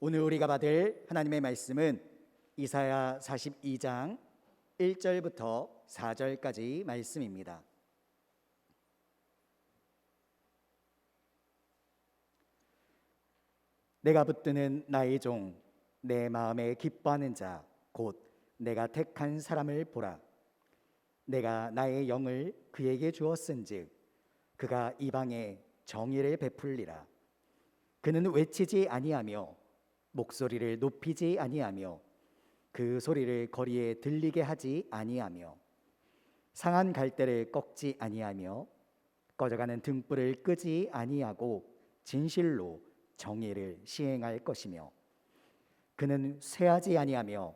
오늘 우리가 받을 하나님의 말씀은 이사야 42장 1절부터 4절까지 말씀입니다. 내가 붙드는 나의 종, 내 마음에 기뻐하는 자, 곧 내가 택한 사람을 보라. 내가 나의 영을 그에게 주었은즉 그가 이방에 정의를 베풀리라. 그는 외치지 아니하며 목소리를 높이지 아니하며 그 소리를 거리에 들리게 하지 아니하며 상한 갈대를 꺾지 아니하며 꺼져가는 등불을 끄지 아니하고 진실로 정의를 시행할 것이며 그는 쇠하지 아니하며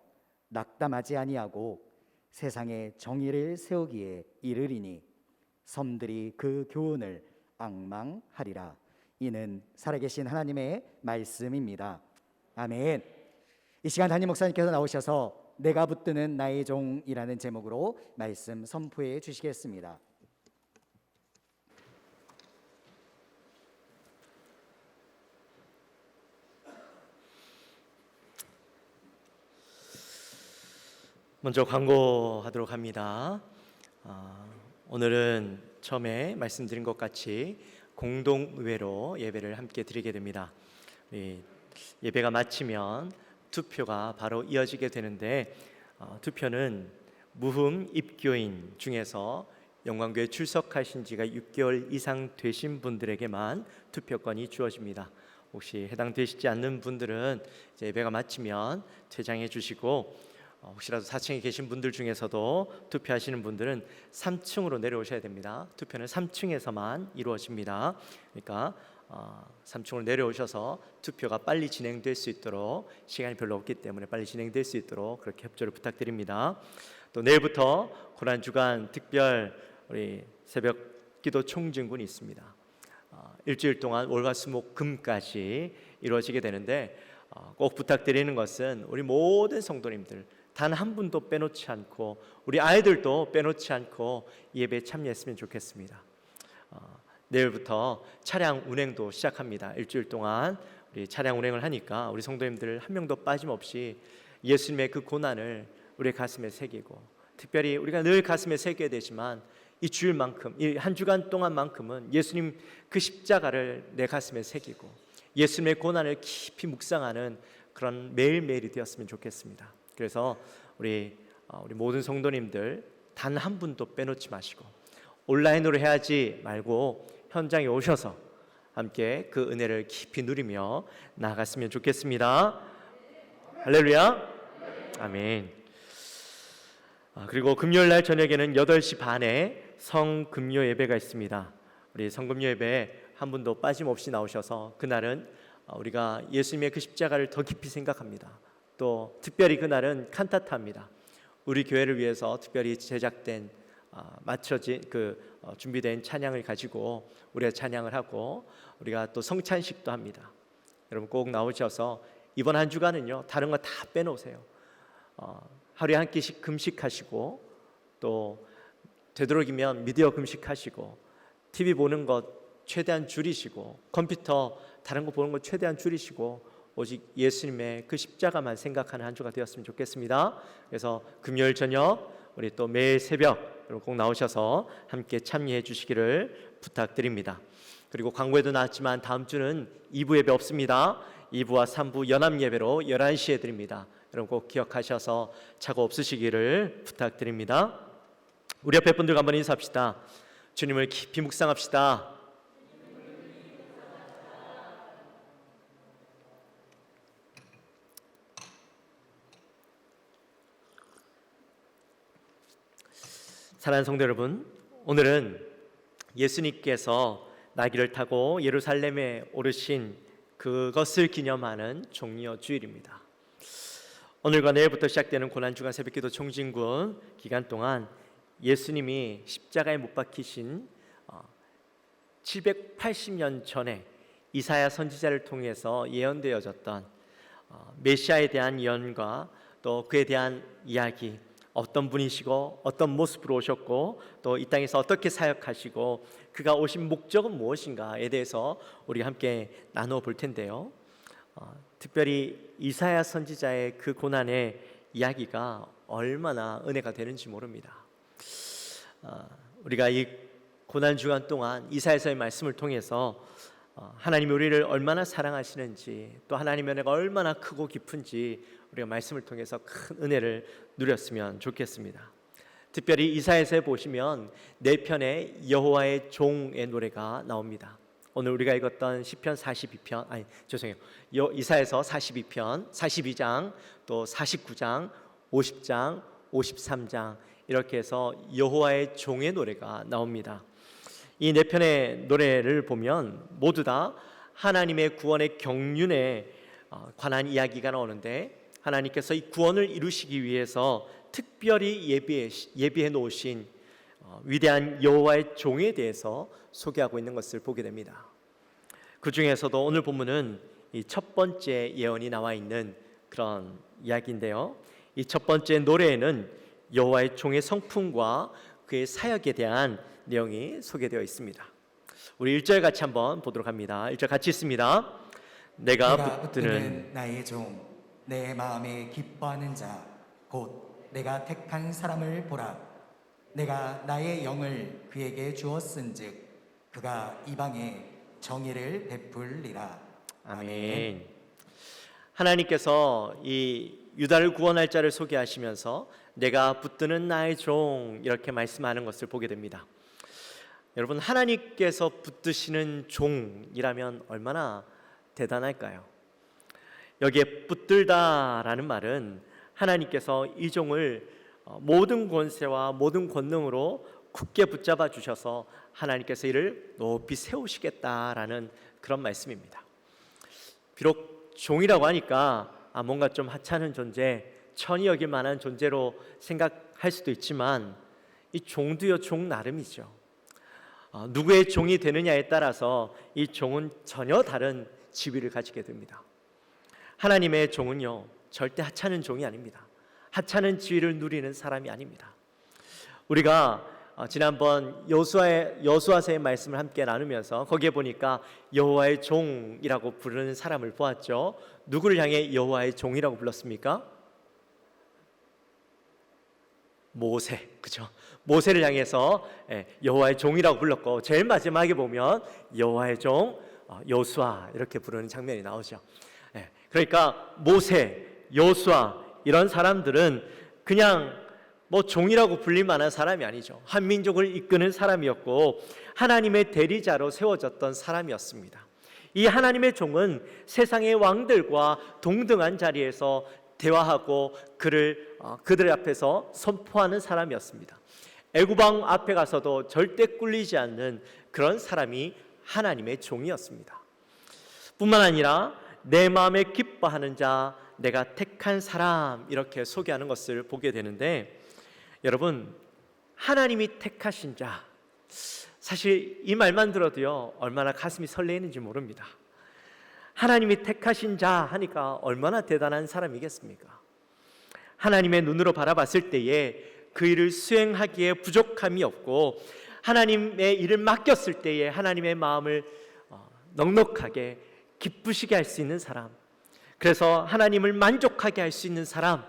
낙담하지 아니하고 세상에 정의를 세우기에 이르리니 섬들이 그 교훈을 앙망하리라. 이는 살아계신 하나님의 말씀입니다. 아멘. 이 시간 담임 목사님께서 나오셔서 내가 붙드는 나의 종이라는 제목으로 말씀 선포해 주시겠습니다. 먼저 광고하도록 합니다. 오늘은 처음에 말씀드린 것 같이 공동의회로 예배를 함께 드리게 됩니다. 예배가 마치면 투표가 바로 이어지게 되는데 투표는 무흠 입교인 중에서 영광교회 출석하신 지가 6개월 이상 되신 분들에게만 투표권이 주어집니다. 혹시 해당되시지 않는 분들은 이제 예배가 마치면 퇴장해 주시고 혹시라도 4층에 계신 분들 중에서도 투표하시는 분들은 3층으로 내려오셔야 됩니다. 투표는 3층에서만 이루어집니다. 그러니까 3층으로 내려오셔서 투표가 빨리 진행될 수 있도록, 시간이 별로 없기 때문에 빨리 진행될 수 있도록 그렇게 협조를 부탁드립니다. 또 내일부터 고난주간 특별 우리 새벽 기도 총증군이 있습니다. 일주일 동안 월화수목금까지 이루어지게 되는데 꼭 부탁드리는 것은 우리 모든 성도님들 단 한 분도 빼놓지 않고 우리 아이들도 빼놓지 않고 예배에 참여했으면 좋겠습니다. 내일부터 차량 운행도 시작합니다. 일주일 동안 우리 차량 운행을 하니까 우리 성도님들 한 명도 빠짐없이 예수님의 그 고난을 우리 가슴에 새기고, 특별히 우리가 늘 가슴에 새겨야 되지만 이 주일만큼, 이 한 주간 동안만큼은 예수님 그 십자가를 내 가슴에 새기고 예수님의 고난을 깊이 묵상하는 그런 매일매일이 되었으면 좋겠습니다. 그래서 우리 모든 성도님들 단 한 분도 빼놓지 마시고 온라인으로 해야지 말고 현장에 오셔서 함께 그 은혜를 깊이 누리며 나아갔으면 좋겠습니다. 할렐루야. 아멘. 그리고 금요일날 저녁에는 8시 반에 성금요 예배가 있습니다. 우리 성금요 예배 한 분도 빠짐없이 나오셔서 그날은 우리가 예수님의 그 십자가를 더 깊이 생각합니다. 또 특별히 그날은 칸타타입니다. 우리 교회를 위해서 특별히 제작된 준비된 찬양을 가지고 우리가 찬양을 하고 우리가 또 성찬식도 합니다. 여러분 꼭 나오셔서 이번 한 주간은요 다른 거 다 빼놓으세요. 하루에 한 끼씩 금식하시고 또 되도록이면 미디어 금식하시고 TV 보는 것 최대한 줄이시고 컴퓨터 다른 거 보는 것 최대한 줄이시고 오직 예수님의 그 십자가만 생각하는 한 주가 되었으면 좋겠습니다. 그래서 금요일 저녁 우리 또 매일 새벽 꼭 나오셔서 함께 참여해 주시기를 부탁드립니다. 그리고 광고에도 나왔지만 다음 주는 2부 예배 없습니다. 2부와 3부 연합 예배로 11시에 드립니다. 여러분 꼭 기억하셔서 착오 없으시기를 부탁드립니다. 우리 옆에 분들과 한번 인사합시다. 주님을 깊이 묵상합시다. 사랑하는 성도 여러분, 오늘은 예수님께서 나귀를 타고 예루살렘에 오르신 그것을 기념하는 종려 주일입니다. 오늘과 내일부터 시작되는 고난주간 새벽기도 총진군 기간 동안 예수님이 십자가에 못 박히신 780년 전에 이사야 선지자를 통해서 예언되어졌던 메시아에 대한 예언과 또 그에 대한 이야기, 어떤 분이시고 어떤 모습으로 오셨고 또 이 땅에서 어떻게 사역하시고 그가 오신 목적은 무엇인가에 대해서 우리 함께 나누어 볼 텐데요. 특별히 이사야 선지자의 그 고난의 이야기가 얼마나 은혜가 되는지 모릅니다. 우리가 이 고난 주간 동안 이사야서의 말씀을 통해서 하나님이 우리를 얼마나 사랑하시는지, 또 하나님의 은혜가 얼마나 크고 깊은지 우리가 말씀을 통해서 큰 은혜를 누렸으면 좋겠습니다. 특별히 이사야서에 보시면 네 편의 여호와의 종의 노래가 나옵니다. 오늘 우리가 읽었던 시편 42편, 이사야서 42편, 42장, 또 49장, 50장, 53장 이렇게 해서 여호와의 종의 노래가 나옵니다. 이 네 편의 노래를 보면 모두 다 하나님의 구원의 경륜에 관한 이야기가 나오는데, 하나님께서 이 구원을 이루시기 위해서 특별히 예비해 놓으신 위대한 여호와의 종에 대해서 소개하고 있는 것을 보게 됩니다. 그 중에서도 오늘 본문은 이 첫 번째 예언이 나와 있는 그런 이야기인데요. 이 첫 번째 노래에는 여호와의 종의 성품과 그의 사역에 대한 내용이 소개되어 있습니다. 우리 1절 같이 한번 보도록 합니다. 1절 같이 있습니다. 내가 붙드는 나의 종, 내 마음에 기뻐하는 자, 곧 내가 택한 사람을 보라. 내가 나의 영을 그에게 주었은즉 그가 이방에 정의를 베풀리라. 아멘. 하나님께서 이 유다를 구원할 자를 소개하시면서 내가 붙드는 나의 종 이렇게 말씀하는 것을 보게 됩니다. 여러분, 하나님께서 붙드시는 종이라면 얼마나 대단할까요? 여기에 붙들다라는 말은 하나님께서 이 종을 모든 권세와 모든 권능으로 굳게 붙잡아 주셔서 하나님께서 이를 높이 세우시겠다라는 그런 말씀입니다. 비록 종이라고 하니까 뭔가 좀 하찮은 존재, 천히 여길 만한 존재로 생각할 수도 있지만 이 종도요 종 나름이죠. 누구의 종이 되느냐에 따라서 이 종은 전혀 다른 지위를 가지게 됩니다. 하나님의 종은요 절대 하찮은 종이 아닙니다. 하찮은 지위를 누리는 사람이 아닙니다. 우리가 지난번 여호수아서의 말씀을 함께 나누면서 거기에 보니까 여호와의 종이라고 부르는 사람을 보았죠. 누구를 향해 여호와의 종이라고 불렀습니까? 모세, 그죠? 모세를 향해서 여호와의 종이라고 불렀고, 제일 마지막에 보면 여호와의 종 여호수아 이렇게 부르는 장면이 나오죠. 그러니까 모세, 여호수아 이런 사람들은 그냥 종이라고 불릴 만한 사람이 아니죠. 한 민족을 이끄는 사람이었고 하나님의 대리자로 세워졌던 사람이었습니다. 이 하나님의 종은 세상의 왕들과 동등한 자리에서 대화하고 그들 앞에서 선포하는 사람이었습니다. 애굽왕 앞에 가서도 절대 꿀리지 않는 그런 사람이 하나님의 종이었습니다. 뿐만 아니라 내 마음에 기뻐하는 자, 내가 택한 사람 이렇게 소개하는 것을 보게 되는데, 여러분, 하나님이 택하신 자, 사실 이 말만 들어도요 얼마나 가슴이 설레이는지 모릅니다. 하나님이 택하신 자 하니까 얼마나 대단한 사람이겠습니까? 하나님의 눈으로 바라봤을 때에 그 일을 수행하기에 부족함이 없고, 하나님의 일을 맡겼을 때에 하나님의 마음을 넉넉하게 기쁘시게 할 수 있는 사람, 그래서 하나님을 만족하게 할 수 있는 사람,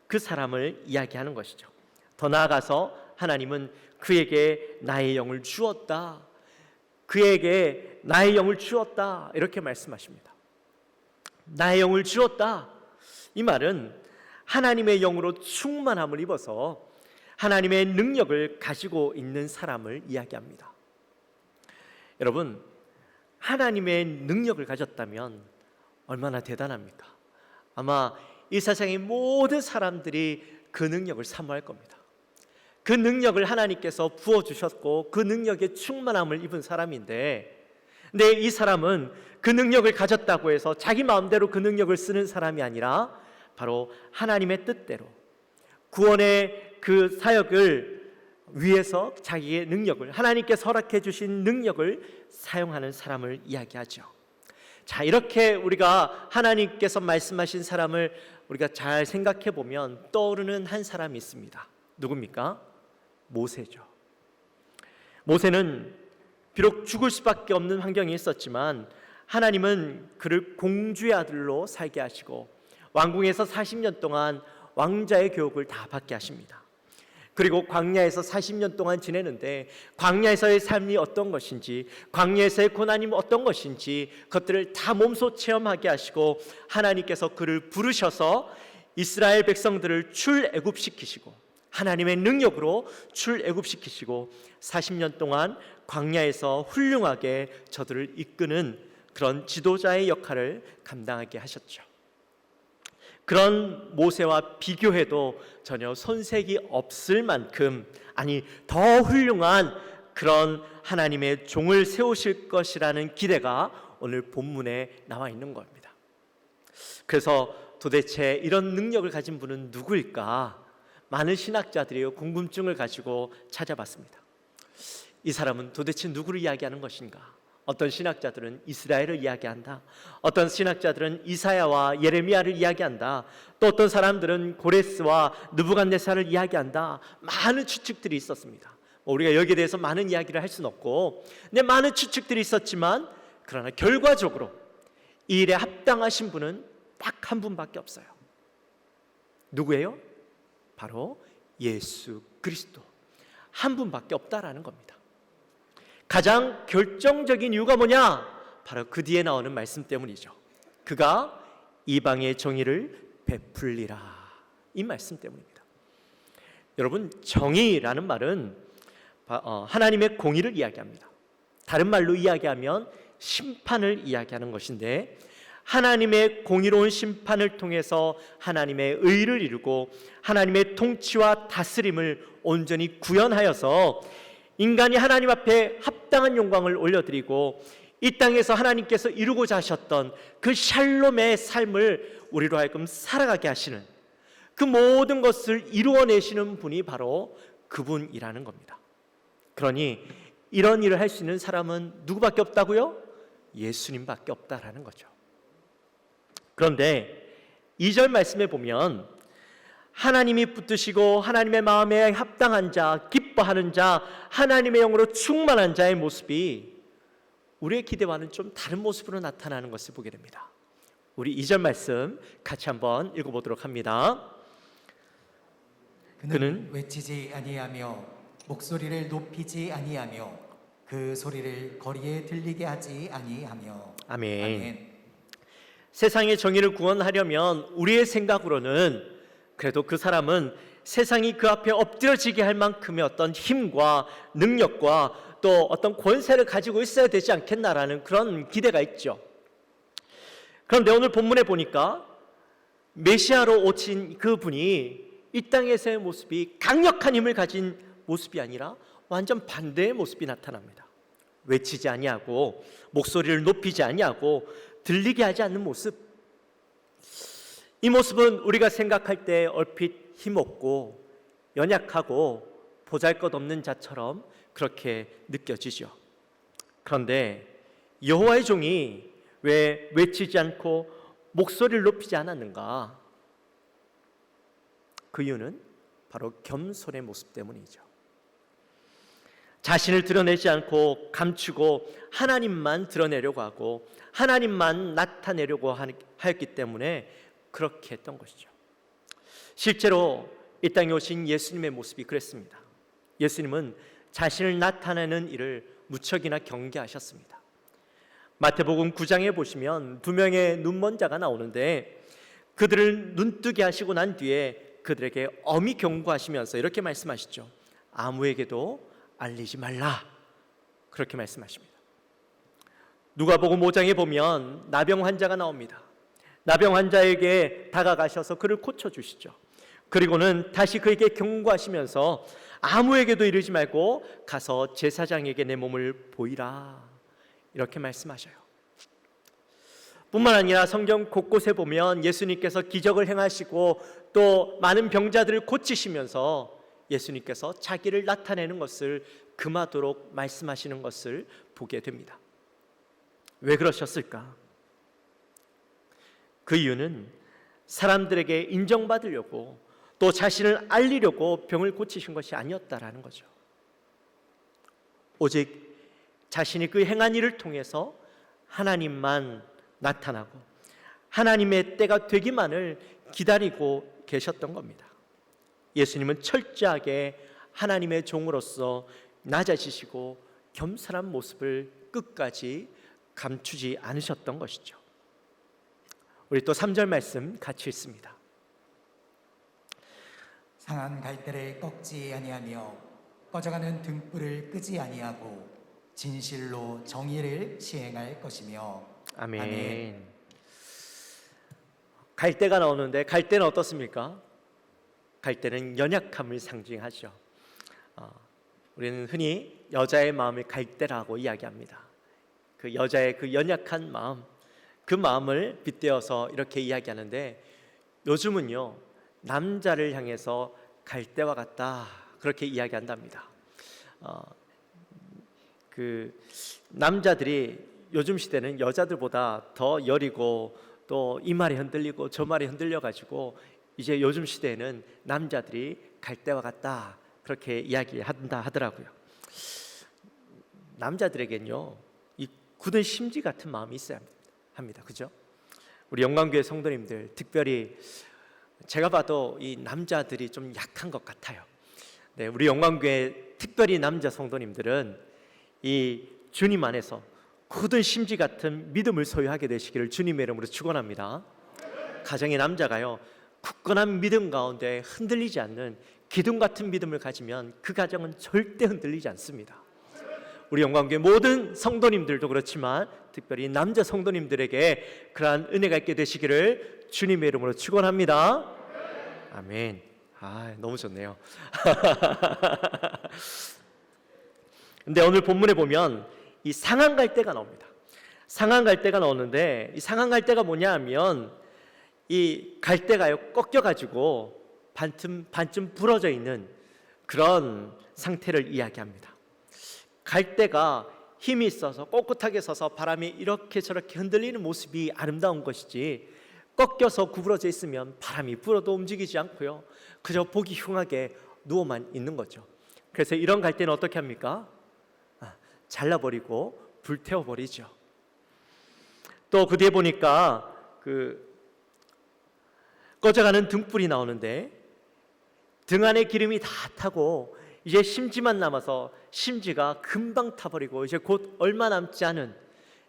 그 사람을 이야기하는 것이죠. 더 나아가서 하나님은 그에게 나의 영을 주었다, 그에게 나의 영을 주었다 이렇게 말씀하십니다. 나의 영을 주었다, 이 말은 하나님의 영으로 충만함을 입어서 하나님의 능력을 가지고 있는 사람을 이야기합니다. 여러분, 하나님의 능력을 가졌다면 얼마나 대단합니까? 아마 이 세상의 모든 사람들이 그 능력을 사모할 겁니다. 그 능력을 하나님께서 부어주셨고 그 능력에 충만함을 입은 사람인데, 근데 이 사람은 그 능력을 가졌다고 해서 자기 마음대로 그 능력을 쓰는 사람이 아니라 바로 하나님의 뜻대로 구원의 그 사역을 위해서 자기의 능력을, 하나님께서 허락해 주신 능력을 사용하는 사람을 이야기하죠. 자, 이렇게 우리가 하나님께서 말씀하신 사람을 우리가 잘 생각해 보면 떠오르는 한 사람이 있습니다. 누굽니까? 모세죠. 모세는 비록 죽을 수밖에 없는 환경이 있었지만 하나님은 그를 공주의 아들로 살게 하시고 왕궁에서 40년 동안 왕자의 교육을 다 받게 하십니다. 그리고 광야에서 40년 동안 지내는데 광야에서의 삶이 어떤 것인지, 광야에서의 고난이 어떤 것인지 그것들을 다 몸소 체험하게 하시고 하나님께서 그를 부르셔서 이스라엘 백성들을 출애굽시키시고 하나님의 능력으로 출애굽시키시고 40년 동안 광야에서 훌륭하게 저들을 이끄는 그런 지도자의 역할을 감당하게 하셨죠. 그런 모세와 비교해도 전혀 손색이 없을 만큼, 아니 더 훌륭한 그런 하나님의 종을 세우실 것이라는 기대가 오늘 본문에 나와 있는 겁니다. 그래서 도대체 이런 능력을 가진 분은 누구일까? 많은 신학자들이 궁금증을 가지고 찾아봤습니다. 이 사람은 도대체 누구를 이야기하는 것인가? 어떤 신학자들은 이스라엘을 이야기한다. 어떤 신학자들은 이사야와 예레미야를 이야기한다. 또 어떤 사람들은 고레스와 느부갓네살을 이야기한다. 많은 추측들이 있었습니다. 우리가 여기에 대해서 많은 이야기를 할 수는 없고, 근데 많은 추측들이 있었지만 그러나 결과적으로 이 일에 합당하신 분은 딱 한 분밖에 없어요. 누구예요? 바로 예수 그리스도 한 분밖에 없다라는 겁니다. 가장 결정적인 이유가 뭐냐? 바로 그 뒤에 나오는 말씀 때문이죠. 그가 이방의 정의를 베풀리라, 이 말씀 때문입니다. 여러분, 정의라는 말은 하나님의 공의를 이야기합니다. 다른 말로 이야기하면 심판을 이야기하는 것인데, 하나님의 공의로운 심판을 통해서 하나님의 의를 이루고 하나님의 통치와 다스림을 온전히 구현하여서 인간이 하나님 앞에 합당한 영광을 올려드리고 이 땅에서 하나님께서 이루고자 하셨던 그 샬롬의 삶을 우리로 하여금 살아가게 하시는, 그 모든 것을 이루어내시는 분이 바로 그분이라는 겁니다. 그러니 이런 일을 할 수 있는 사람은 누구밖에 없다고요? 예수님밖에 없다라는 거죠. 그런데 2절 말씀에 보면 하나님이 붙드시고 하나님의 마음에 합당한 자, 기뻐하는 자, 하나님의 영으로 충만한 자의 모습이 우리의 기대와는 좀 다른 모습으로 나타나는 것을 보게 됩니다. 우리 2절 말씀 같이 한번 읽어보도록 합니다. 그는 외치지 아니하며 목소리를 높이지 아니하며 그 소리를 거리에 들리게 하지 아니하며. 아멘. 아멘. 세상의 정의를 구원하려면 우리의 생각으로는 그래도 그 사람은 세상이 그 앞에 엎드려지게 할 만큼의 어떤 힘과 능력과 또 어떤 권세를 가지고 있어야 되지 않겠나라는 그런 기대가 있죠. 그런데 오늘 본문에 보니까 메시아로 오신 그분이 이 땅에서의 모습이 강력한 힘을 가진 모습이 아니라 완전 반대의 모습이 나타납니다. 외치지 아니하고 목소리를 높이지 아니하고 들리게 하지 않는 모습. 이 모습은 우리가 생각할 때 얼핏 힘없고 연약하고 보잘것없는 자처럼 그렇게 느껴지죠. 그런데 여호와의 종이 왜 외치지 않고 목소리를 높이지 않았는가? 그 이유는 바로 겸손의 모습 때문이죠. 자신을 드러내지 않고 감추고 하나님만 드러내려고 하고 하나님만 나타내려고 하였기 때문에 그렇게 했던 것이죠. 실제로 이 땅에 오신 예수님의 모습이 그랬습니다. 예수님은 자신을 나타내는 일을 무척이나 경계하셨습니다. 마태복음 9장에 보시면 두 명의 눈먼 자가 나오는데 그들을 눈뜨게 하시고 난 뒤에 그들에게 엄히 경고하시면서 이렇게 말씀하시죠. 아무에게도 알리지 말라, 그렇게 말씀하십니다. 누가복음 5장에 보면 나병 환자가 나옵니다. 나병 환자에게 다가가셔서 그를 고쳐주시죠. 그리고는 다시 그에게 경고하시면서 아무에게도 이르지 말고 가서 제사장에게 내 몸을 보이라, 이렇게 말씀하셔요. 뿐만 아니라 성경 곳곳에 보면 예수님께서 기적을 행하시고 또 많은 병자들을 고치시면서 예수님께서 자기를 나타내는 것을 금하도록 말씀하시는 것을 보게 됩니다. 왜 그러셨을까? 그 이유는 사람들에게 인정받으려고 또 자신을 알리려고 병을 고치신 것이 아니었다라는 거죠. 오직 자신이 그 행한 일을 통해서 하나님만 나타나고 하나님의 때가 되기만을 기다리고 계셨던 겁니다. 예수님은 철저하게 하나님의 종으로서 낮아지시고 겸손한 모습을 끝까지 감추지 않으셨던 것이죠. 우리 또 3절 말씀 같이 읽습니다. 상한 갈대를 꺾지 아니하며 꺼져가는 등불을 끄지 아니하고 진실로 정의를 시행할 것이며. 아멘. 아멘. 갈대가 나오는데 갈대는 어떻습니까? 갈대는 연약함을 상징하죠. 우리는 흔히 여자의 마음을 갈대라고 이야기합니다. 그 여자의 그 연약한 마음, 그 마음을 빗대어서 이렇게 이야기하는데 요즘은요 남자를 향해서 갈대와 같다 그렇게 이야기한답니다. 그 남자들이 요즘 시대는 여자들보다 더 여리고 또 이 말이 흔들리고 저 말이 흔들려 가지고 이제 요즘 시대에는 남자들이 갈대와 같다 그렇게 이야기한다 하더라고요. 남자들에겐요 이 굳은 심지 같은 마음이 있어야 합니다. 그죠? 우리 영광교회 성도님들 특별히 제가 봐도 이 남자들이 좀 약한 것 같아요. 네, 우리 영광교회 특별히 남자 성도님들은 이 주님 안에서 굳은 심지 같은 믿음을 소유하게 되시기를 주님의 이름으로 축원합니다. 가정의 남자가요 굳건한 믿음 가운데 흔들리지 않는 기둥 같은 믿음을 가지면 그 가정은 절대 흔들리지 않습니다. 우리 영광교회 모든 성도님들도 그렇지만 특별히 남자 성도님들에게 그러한 은혜가 있게 되시기를 주님의 이름으로 축원합니다. 아멘. 너무 좋네요. 근데 오늘 본문에 보면 이 상한 갈대가 나옵니다. 상한 갈대가 나오는데 이 상한 갈대가 뭐냐 하면 이 갈대가요 꺾여 가지고 반쯤 부러져 있는 그런 상태를 이야기합니다. 갈대가 힘이 있어서 꼿꼿하게 서서 바람이 이렇게 저렇게 흔들리는 모습이 아름다운 것이지 꺾여서 구부러져 있으면 바람이 불어도 움직이지 않고요 그저 보기 흉하게 누워만 있는 거죠. 그래서 이런 갈대는 어떻게 합니까? 잘라버리고 불태워버리죠. 또 그 뒤에 보니까 그 꺼져가는 등불이 나오는데 등 안에 기름이 다 타고 이제 심지만 남아서 심지가 금방 타버리고 이제 곧 얼마 남지 않은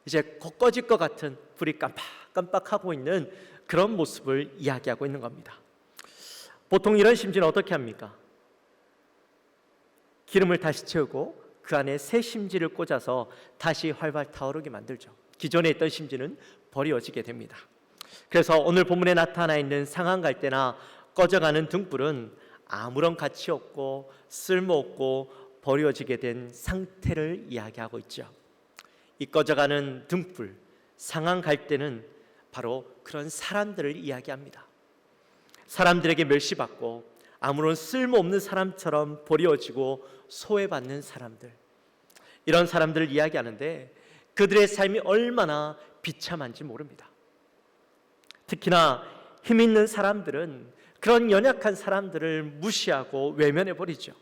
이제 곧 꺼질 것 같은 불이 깜빡깜빡하고 있는 그런 모습을 이야기하고 있는 겁니다. 보통 이런 심지는 어떻게 합니까? 기름을 다시 채우고 그 안에 새 심지를 꽂아서 다시 활발 타오르게 만들죠. 기존에 있던 심지는 버려지게 됩니다. 그래서 오늘 본문에 나타나 있는 상한 갈대나 꺼져가는 등불은 아무런 가치 없고 쓸모없고 버려지게 된 상태를 이야기하고 있죠. 이 꺼져가는 등불, 상한 갈대는 바로 그런 사람들을 이야기합니다. 사람들에게 멸시받고 아무런 쓸모없는 사람처럼 버려지고 소외받는 사람들, 이런 사람들을 이야기하는데 그들의 삶이 얼마나 비참한지 모릅니다. 특히나 힘 있는 사람들은 그런 연약한 사람들을 무시하고 외면해버리죠.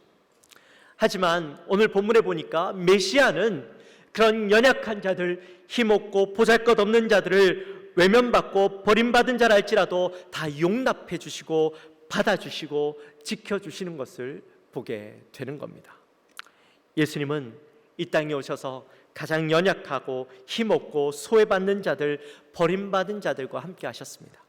하지만 오늘 본문에 보니까 메시아는 그런 연약한 자들, 힘없고 보잘것없는 자들을 외면받고 버림받은 자라 할지라도 다 용납해 주시고 받아주시고 지켜주시는 것을 보게 되는 겁니다. 예수님은 이 땅에 오셔서 가장 연약하고 힘없고 소외받는 자들, 버림받은 자들과 함께 하셨습니다.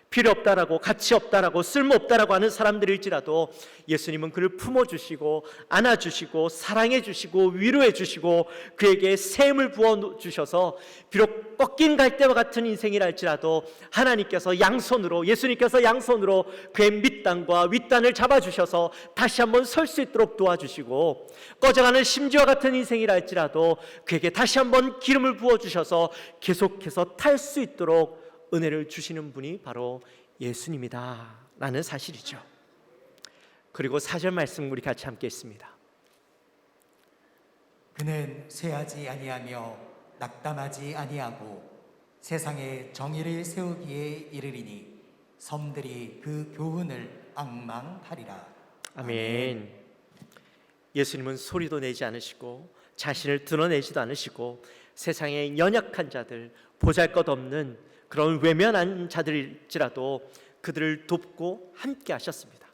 필요 없다라고, 가치 없다라고, 쓸모 없다라고 하는 사람들일지라도 예수님은 그를 품어주시고 안아주시고 사랑해주시고 위로해주시고 그에게 새 힘을 부어주셔서 비록 꺾인 갈대와 같은 인생이라 할지라도 하나님께서 양손으로, 예수님께서 양손으로 그의 밑단과 윗단을 잡아주셔서 다시 한번 설 수 있도록 도와주시고, 꺼져가는 심지와 같은 인생이라 할지라도 그에게 다시 한번 기름을 부어주셔서 계속해서 탈 수 있도록 은혜를 주시는 분이 바로 예수님이다 라는 사실이죠. 그리고 4절 말씀 우리 같이 함께 읽습니다. 그는 쇠하지 아니하며 낙담하지 아니하고 세상에 정의를 세우기에 이르리니 섬들이 그 교훈을 앙망하리라. 아멘. 예수님은 소리도 내지 않으시고 자신을 드러내지도 않으시고 세상의 연약한 자들, 보잘것없는 그런 외면한 자들일지라도 그들을 돕고 함께 하셨습니다.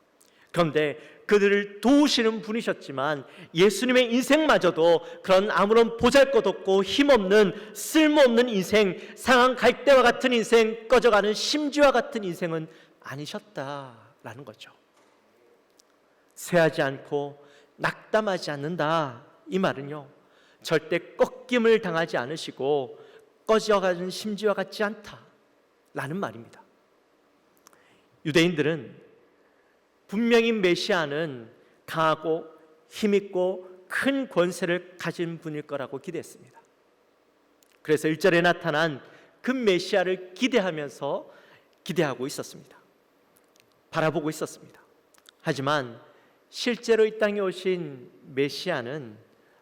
그런데 그들을 도우시는 분이셨지만 예수님의 인생마저도 그런 아무런 보잘것없고 힘없는 쓸모없는 인생, 상한 갈대와 같은 인생, 꺼져가는 심지와 같은 인생은 아니셨다라는 거죠. 쇠하지 않고 낙담하지 않는다, 이 말은요, 절대 꺾임을 당하지 않으시고 꺼져가는 심지와 같지 않다라는 말입니다. 유대인들은 분명히 메시아는 강하고 힘있고 큰 권세를 가진 분일 거라고 기대했습니다. 그래서 1절에 나타난 그 메시아를 기대하고 있었습니다. 바라보고 있었습니다. 하지만 실제로 이 땅에 오신 메시아는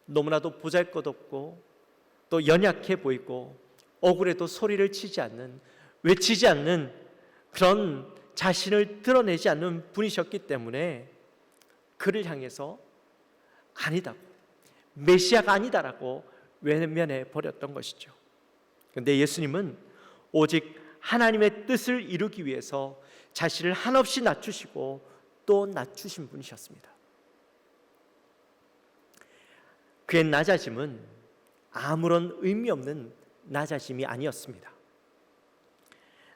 너무나도 보잘것없고 또 연약해 보이고 억울해도 소리를 치지 않는, 외치지 않는, 그런 자신을 드러내지 않는 분이셨기 때문에 그를 향해서 아니다고, 메시아가 아니다라고 외면해 버렸던 것이죠. 그런데 예수님은 오직 하나님의 뜻을 이루기 위해서 자신을 한없이 낮추시고 또 낮추신 분이셨습니다. 그의 낮아짐은 아무런 의미 없는 낮아짐이 아니었습니다.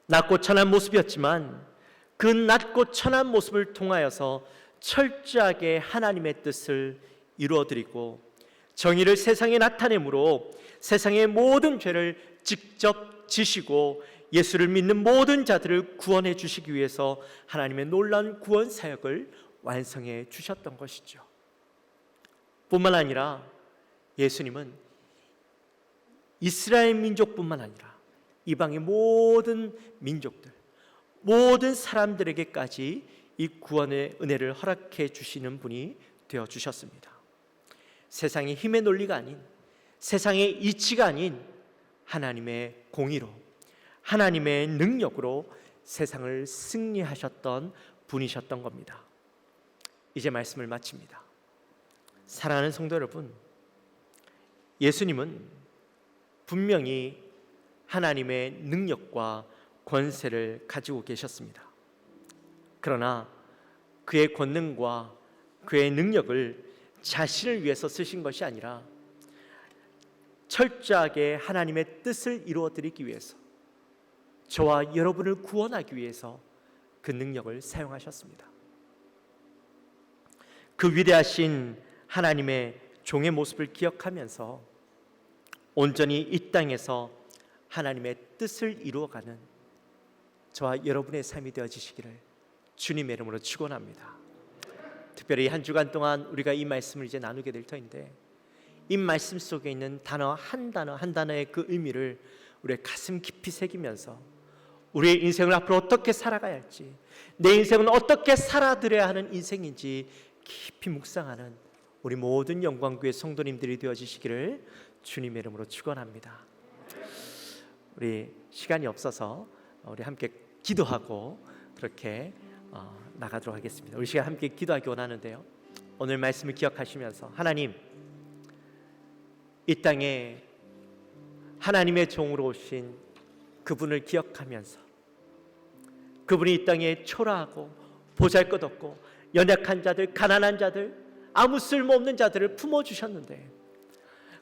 낮고 천한 모습이었지만 그 낮고 천한 모습을 통하여서 철저하게 하나님의 뜻을 이루어드리고 정의를 세상에 나타내므로 세상의 모든 죄를 직접 지시고 예수를 믿는 모든 자들을 구원해 주시기 위해서 하나님의 놀라운 구원 사역을 완성해 주셨던 것이죠. 뿐만 아니라 예수님은 이스라엘 민족뿐만 아니라 이방의 모든 민족들, 모든 사람들에게까지 이 구원의 은혜를 허락해 주시는 분이 되어 주셨습니다. 세상의 힘의 논리가 아닌, 세상의 이치가 아닌 하나님의 공의로, 하나님의 능력으로 세상을 승리하셨던 분이셨던 겁니다. 이제 말씀을 마칩니다. 사랑하는 성도 여러분, 예수님은 분명히 하나님의 능력과 권세를 가지고 계셨습니다. 그러나 그의 권능과 그의 능력을 자신을 위해서 쓰신 것이 아니라 철저하게 하나님의 뜻을 이루어드리기 위해서, 저와 여러분을 구원하기 위해서 그 능력을 사용하셨습니다. 그 위대하신 하나님의 종의 모습을 기억하면서 온전히 이 땅에서 하나님의 뜻을 이루어가는 저와 여러분의 삶이 되어지시기를 주님의 이름으로 축원합니다. 특별히 한 주간 동안 우리가 이 말씀을 이제 나누게 될 터인데, 이 말씀 속에 있는 단어 한 단어의 그 의미를 우리의 가슴 깊이 새기면서 우리의 인생을 앞으로 어떻게 살아가야 할지, 내 인생은 어떻게 살아드려야 하는 인생인지 깊이 묵상하는 우리 모든 영광교회 성도님들이 되어지시기를 주님의 이름으로 축원합니다. 우리 시간이 없어서 우리 함께 기도하고 그렇게 나가도록 하겠습니다. 우리 시간 함께 기도하기 원하는데요, 오늘 말씀을 기억하시면서 하나님, 이 땅에 하나님의 종으로 오신 그분을 기억하면서 그분이 이 땅에 초라하고 보잘것없고 연약한 자들, 가난한 자들, 아무 쓸모없는 자들을 품어주셨는데,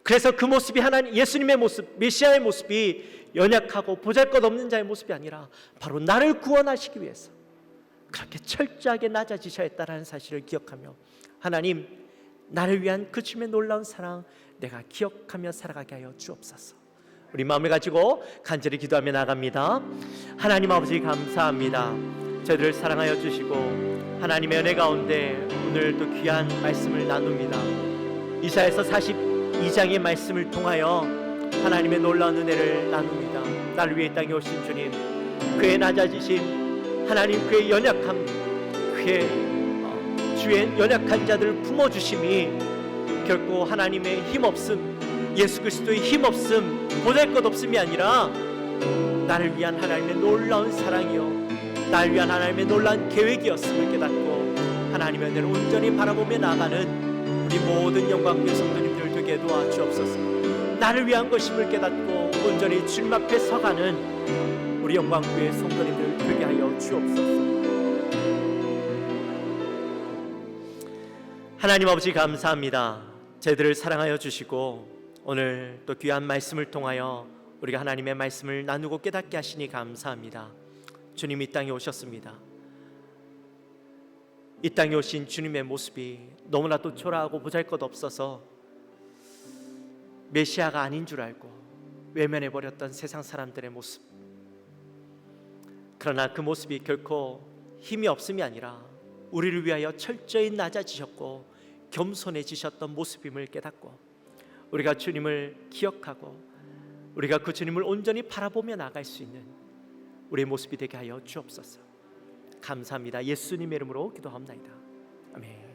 그래서 그 모습이 하나님, 예수님의 모습, 메시아의 모습이 연약하고 보잘것없는 자의 모습이 아니라 바로 나를 구원하시기 위해서 그렇게 철저하게 낮아지셔야 했다는 사실을 기억하며, 하나님, 나를 위한 그 주님의 놀라운 사랑 내가 기억하며 살아가게 하여 주옵소서. 우리 마음을 가지고 간절히 기도하며 나갑니다. 하나님 아버지, 감사합니다. 저희들을 사랑하여 주시고 하나님의 은혜 가운데 오늘 또 귀한 말씀을 나눕니다. 이사야서 42장의 말씀을 통하여 하나님의 놀라운 은혜를 나눕니다. 나를 위해 이 땅에 오신 주님, 그의 낮아지심, 하나님 그의 연약함, 그의 주의 연약한 자들을 품어주심이 결코 하나님의 힘없음, 예수 그리스도의 힘없음, 보잘것없음이 아니라 나를 위한 하나님의 놀라운 사랑이요, 나를 위한 하나님의 놀라운 계획이었음을 깨닫고 하나님의 은혜를 온전히 바라보며 나아가는 우리 모든 영광교회 성도님들 되게 도와주옵소서. 나를 위한 것임을 깨닫고 온전히 주님 앞에 서가는 우리 영광교회 성도님들 되게 하여 주옵소서. 하나님 아버지 감사합니다. 저희들을 사랑하여 주시고 오늘 또 귀한 말씀을 통하여 우리가 하나님의 말씀을 나누고 깨닫게 하시니 감사합니다. 주님 이 땅에 오셨습니다. 이 땅에 오신 주님의 모습이 너무나도 초라하고 보잘것없어서 메시아가 아닌 줄 알고 외면해버렸던 세상 사람들의 모습. 그러나 그 모습이 결코 힘이 없음이 아니라 우리를 위하여 철저히 낮아지셨고 겸손해지셨던 모습임을 깨닫고 우리가 주님을 기억하고 우리가 그 주님을 온전히 바라보며 나갈 수 있는 우리의 모습이 되게 하여 주옵소서. 감사합니다. 예수님의 이름으로 기도합니다. 아멘.